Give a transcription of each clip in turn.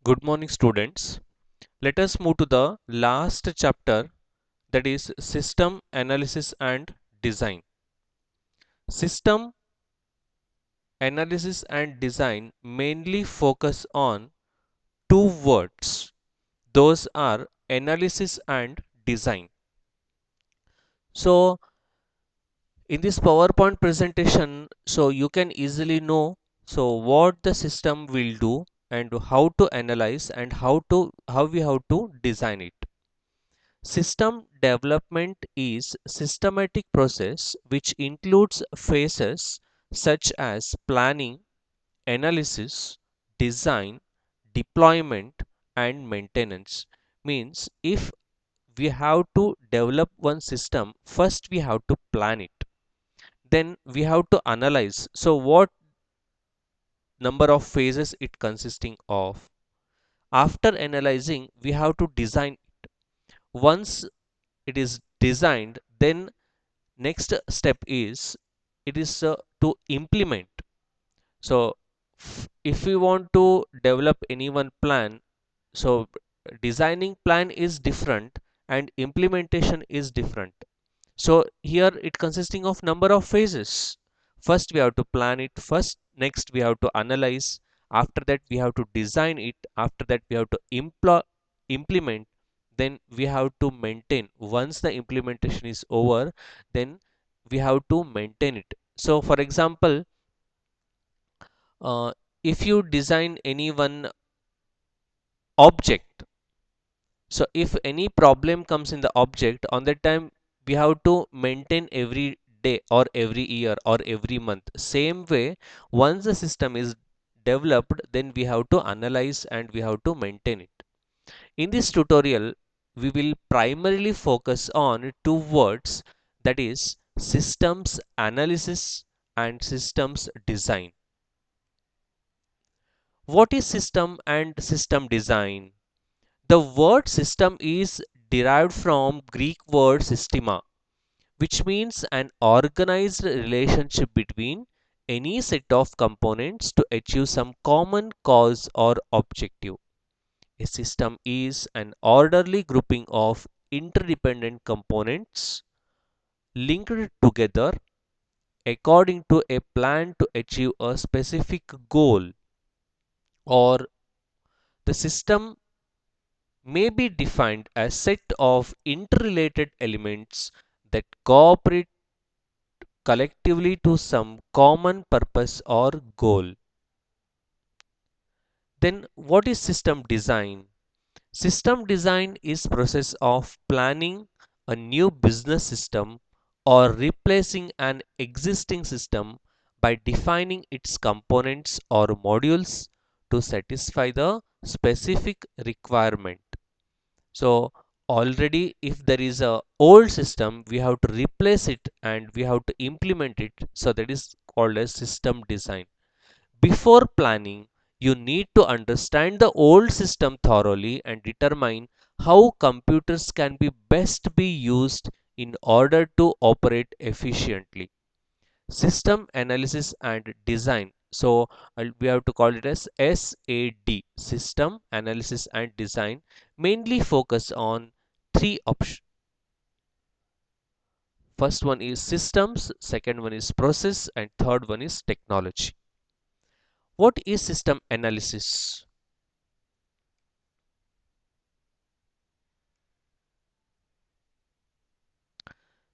Good morning, students. Let us move to the last chapter, that is System Analysis and Design. System analysis and design mainly focus on two words. Those are analysis and design. So, in this PowerPoint presentation, so you can easily know what the system will do and how to analyze and how we have to design it. System development is systematic process which includes phases such as planning, analysis, design, deployment and maintenance. Means if we have to develop one system, first we have to plan it. Then we have to analyze. So what number of phases it consisting of. After analyzing, we have to design it. Once it is designed, then next step is it is to implement. So if we want to develop any one plan, so designing plan is different and implementation is different. So here it consisting of number of phases. First we have to plan it, first next we have to analyze, after that we have to design it, after that we have to implement, then we have to maintain. Once the implementation is over, then we have to maintain it. So for example, uh, if you design any one object, so if any problem comes in the object, on that time we have to maintain every day or every year or every month. Same way, once the system is developed, then we have to analyze and we have to maintain it. In this tutorial, we will primarily focus on two words, that is systems analysis and systems design. What is system and system design? The word system is derived from Greek word systema, which means an organized relationship between any set of components to achieve some common cause or objective. A system is an orderly grouping of interdependent components linked together according to a plan to achieve a specific goal, or the system may be defined as set of interrelated elements that cooperate collectively to some common purpose or goal. Then what is system design? System design is process of planning a new business system or replacing an existing system by defining its components or modules to satisfy the specific requirement. So already if there is a old system, we have to replace it and we have to implement it. So that is called as system design. Before planning, you need to understand the old system thoroughly and determine how computers can be best be used in order to operate efficiently. System analysis and design. So we have to call it as SAD, system analysis and design, mainly focus on three options. First one is systems, second one is process, and third one is technology. What is system analysis?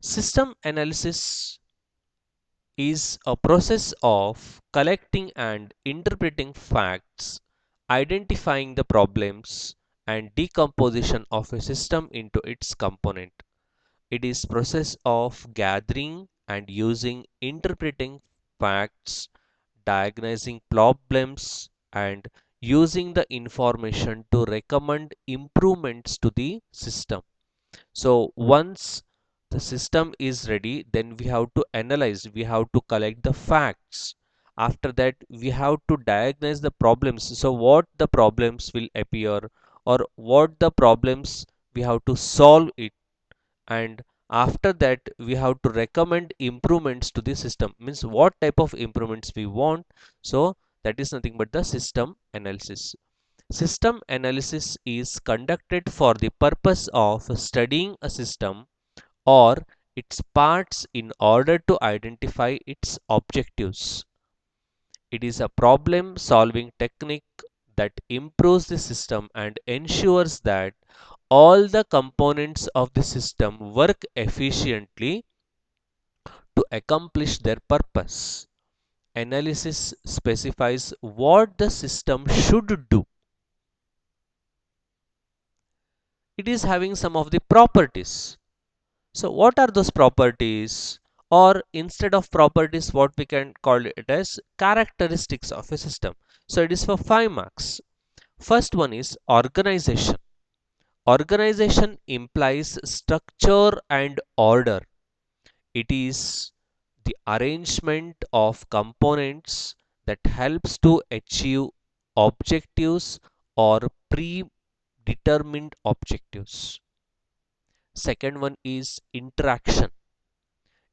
System analysis is a process of collecting and interpreting facts, identifying the problems, and decomposition of a system into its component. It is process of gathering and using interpreting facts, diagnosing problems, and using the information to recommend improvements to the system. So once the system is ready, then we have to analyze, we have to collect the facts. After that, we have to diagnose the problems. So what the problems will appear, or what the problems we have to solve it. And after that, we have to recommend improvements to the system. Means what type of improvements we want. So that is nothing but the system analysis. System analysis is conducted for the purpose of studying a system or its parts in order to identify its objectives. It is a problem solving technique that improves the system and ensures that all the components of the system work efficiently to accomplish their purpose. Analysis specifies what the system should do. It is having some of the properties. So, what are those properties? Or instead of properties, what we can call it as characteristics of a system. So, it is for 5 marks. First one is organization. Organization implies structure and order. It is the arrangement of components that helps to achieve objectives or predetermined objectives. Second one is interaction.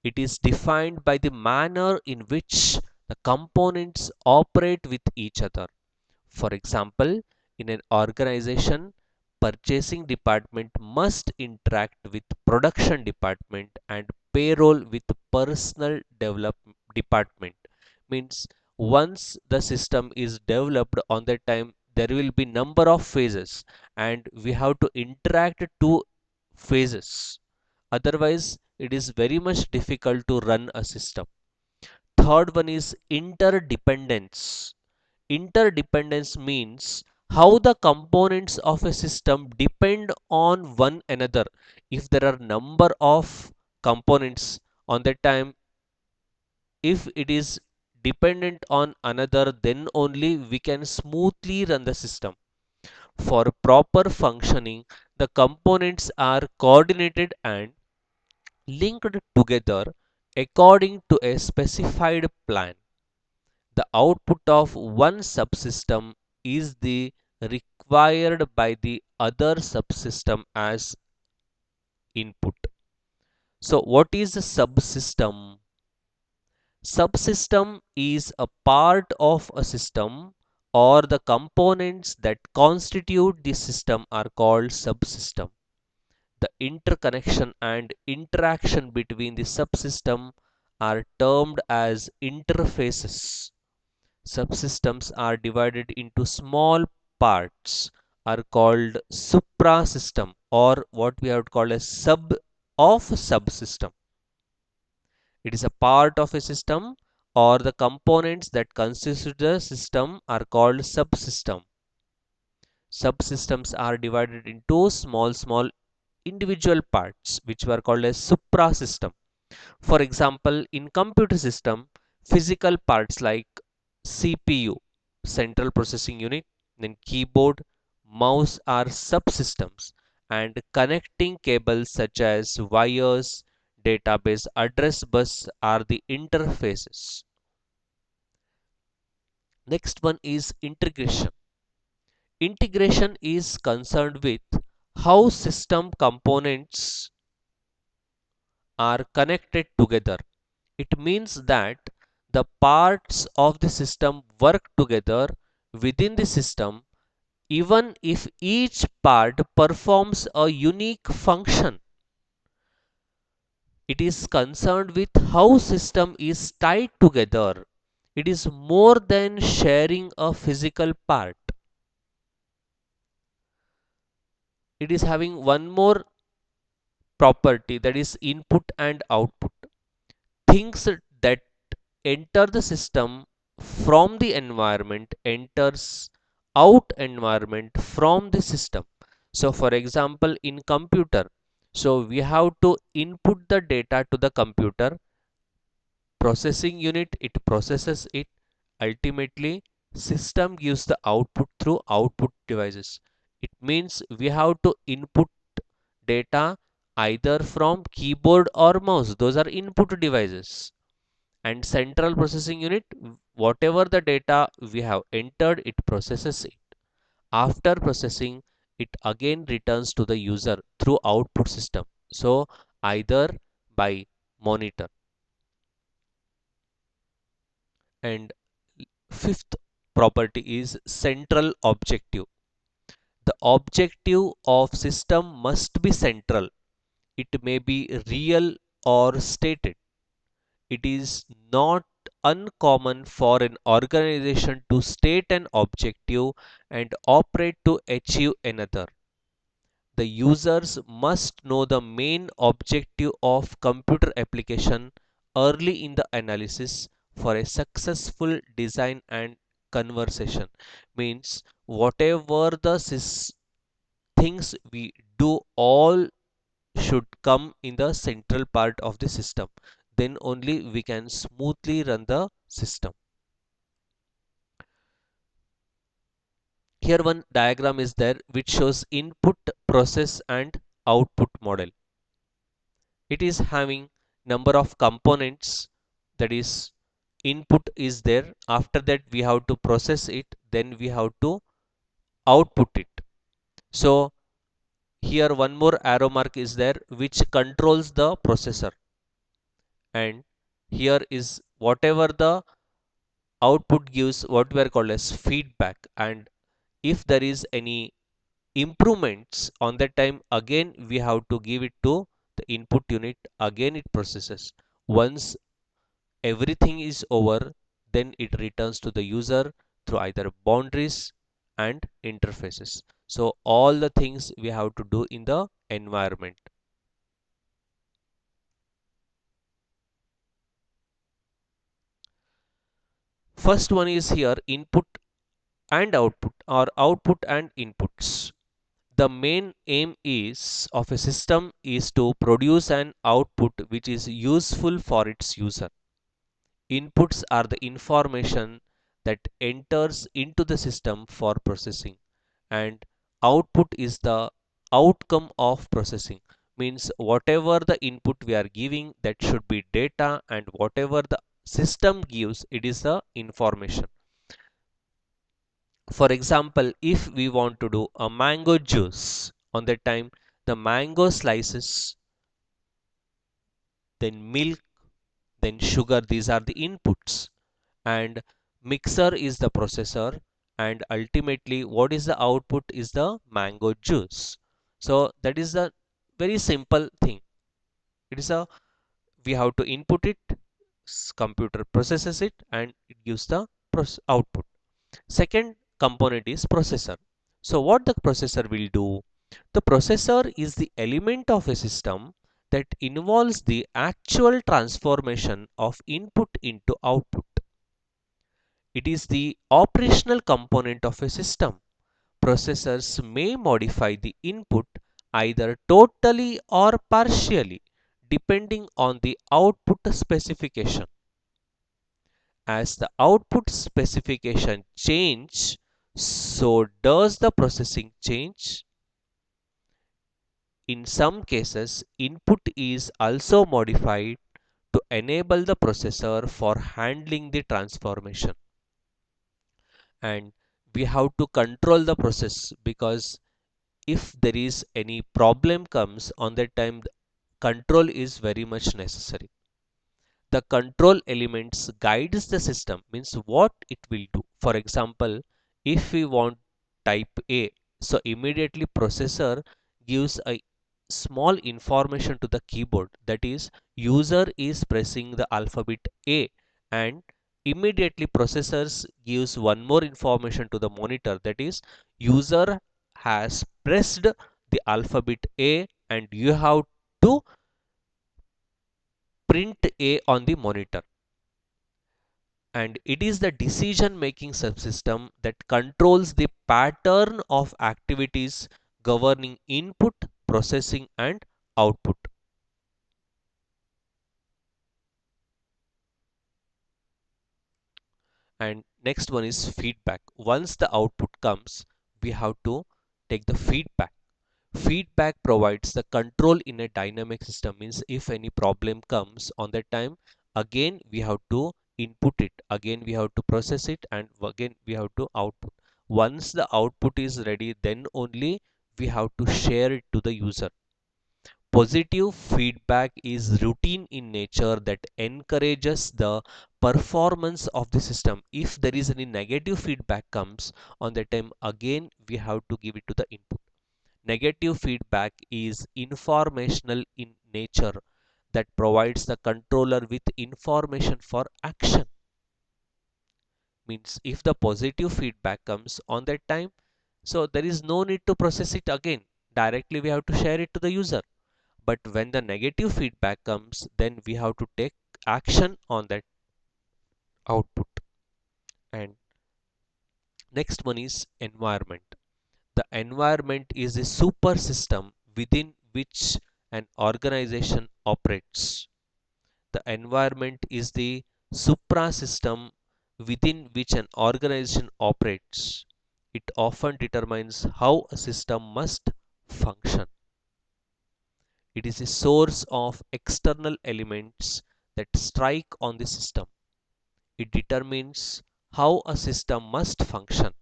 It is defined by the manner in which the components operate with each other. For example, in an organization, purchasing department must interact with production department and payroll with personal development department. Means once the system is developed on that time, there will be number of phases and we have to interact two phases. Otherwise, it is very much difficult to run a system. Third one is interdependence. Interdependence means how the components of a system depend on one another. If there are number of components on that time, if it is dependent on another, then only we can smoothly run the system. For proper functioning, the components are coordinated and linked together according to a specified plan. The output of one subsystem is the required by the other subsystem as input. So what is a subsystem? Subsystem is a part of a system or the components that constitute the system are called subsystem. The interconnection and interaction between the subsystem are termed as interfaces. Subsystems are divided into small parts are called suprasystem or what we have called as sub of subsystem. It is a part of a system or the components that constitute the system are called subsystem. Subsystems are divided into small individual parts which were called as suprasystem. For example, in computer system, physical parts like CPU, central processing unit, then keyboard, mouse are subsystems and connecting cables such as wires, database address bus are the interfaces. Next one is integration. Integration is concerned with how system components are connected together. It means that the parts of the system work together within the system even if each part performs a unique function. It is concerned with how system is tied together. It is more than sharing a physical part. It is having one more property, that is input and output. Things that enter the system from the environment enters out environment from the system. So for example, in computer, so we have to input the data to the computer processing unit, it processes it. Ultimately, system gives the output through output devices. It means we have to input data either from keyboard or mouse, those are input devices. And central processing unit, whatever the data we have entered, it processes it. After processing, it again returns to the user through output system, so either by monitor. And fifth property is central objective. The objective of system must be central. It may be real or stated. It is not uncommon for an organization to state an objective and operate to achieve another. The users must know the main objective of computer application early in the analysis for a successful design and conversation. Means whatever the things we do, all should come in the central part of the system. Then only we can smoothly run the system. Here one diagram is there which shows input, process and output model. It is having number of components, that is input is there, after that we have to process it, then we have to output it. So here one more arrow mark is there which controls the processor, and here is whatever the output gives what we are called as feedback, and if there is any improvements on that time, again we have to give it to the input unit, again it processes. Once everything is over, then it returns to the user through either boundaries and interfaces. So all the things we have to do in the environment. First one is here input and output, or output and inputs. The main aim is of a system is to produce an output which is useful for its user. Inputs are the information that enters into the system for processing, and output is the outcome of processing. Means whatever the input we are giving, that should be data, and whatever the system gives, it is the information. For example, if we want to do a mango juice, on that time the mango slices, then milk, then sugar, these are the inputs, and mixer is the processor, and ultimately what is the output is the mango juice. So that is a very simple thing. It is a, we have to input it, computer processes it, and it gives the output. Second component is processor. So what the processor will do? The processor is the element of a system that involves the actual transformation of input into output. It is the operational component of a system. Processors may modify the input either totally or partially depending on the output specification. As the output specification change, so does the processing change. In some cases, input is also modified to enable the processor for handling the transformation. And we have to control the process, because if there is any problem comes on that time, control is very much necessary. The control elements guides the system, means what it will do. For example, if we want type A, so immediately processor gives a small information to the keyboard, that is user is pressing the alphabet A, and immediately processors gives one more information to the monitor, that is user has pressed the alphabet A, and you have to print A on the monitor. And it is the decision making subsystem that controls the pattern of activities governing input, processing and output. And next one is feedback. Once the output comes, we have to take the feedback. Feedback provides the control in a dynamic system, means if any problem comes on that time, again we have to input it, again we have to process it, and again we have to output. Once the output is ready, then only we have to share it to the user. Positive feedback is routine in nature that encourages the performance of the system. If there is any negative feedback comes on the time, again we have to give it to the input. Negative feedback is informational in nature that provides the controller with information for action. Means if the positive feedback comes on that time, so there is no need to process it again. Directly we have to share it to the user. But when the negative feedback comes, then we have to take action on that output. And next one is environment. The environment is a super system within which an organization operates. The environment is the supra system within which an organization operates. It often determines how a system must function. It is a source of external elements that strike on the system. It determines how a system must function.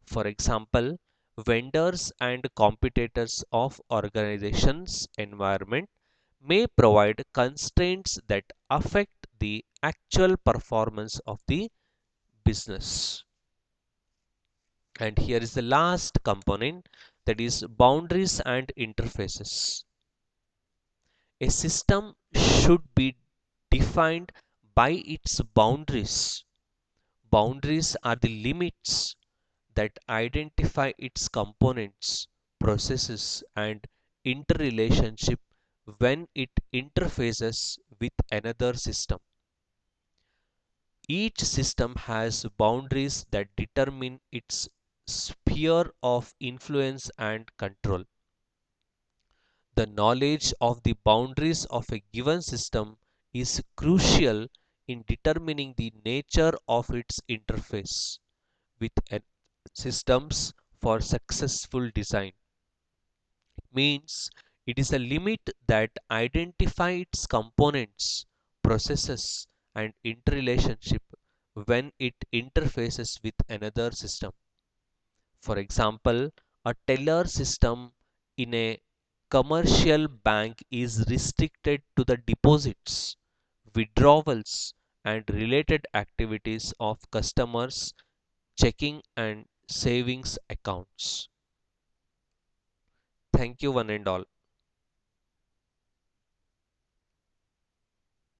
For example, vendors and competitors of organizations' environment may provide constraints that affect the actual performance of the business. And here is the last component, that is boundaries and interfaces. A system should be defined by its boundaries. Boundaries are the limits that identify its components, processes, and interrelationship when it interfaces with another system. Each system has boundaries that determine its sphere of influence and control. The knowledge of the boundaries of a given system is crucial in determining the nature of its interface with systems for successful design. It means it is a limit that identifies its components, processes, and interrelationship when it interfaces with another system. For example, a teller system in a commercial bank is restricted to the deposits, withdrawals, and related activities of customers' checking and savings accounts. Thank you, one and all.